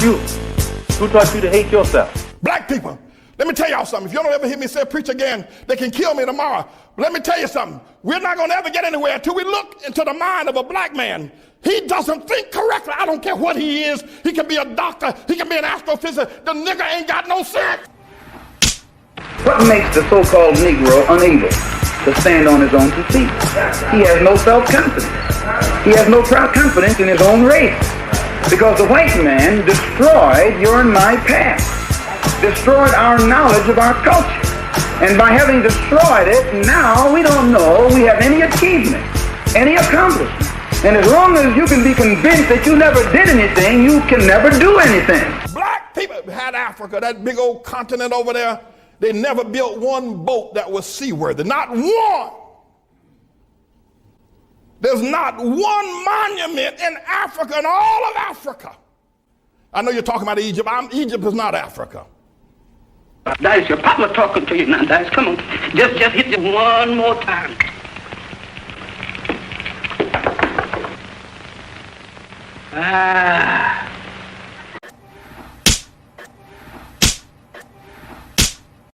You. Who taught you to hate yourself? Black people, let me tell y'all something. If you don't ever hear me say preach again, they can kill me tomorrow. But let me tell you something. We're not going to ever get anywhere until we look into the mind of a black man. He doesn't think correctly. I don't care what he is. He can be a doctor. He can be an astrophysicist. The nigger ain't got no sense. What makes the so-called Negro unable to stand on his own two feet? He has no self-confidence. He has no proud confidence in his own race. Because the white man destroyed your and my past, destroyed our knowledge of our culture. And by having destroyed it, now we don't know we have any achievement, any accomplishment. And as long as you can be convinced that you never did anything, you can never do anything. Black people had Africa, that big old continent over there. They never built one boat that was seaworthy, not one. There's not one monument in Africa, in all of Africa. I know you're talking about Egypt. Egypt is not Africa. Dice, your papa talking to you now, Dice. Come on. Just hit it one more time. Ah.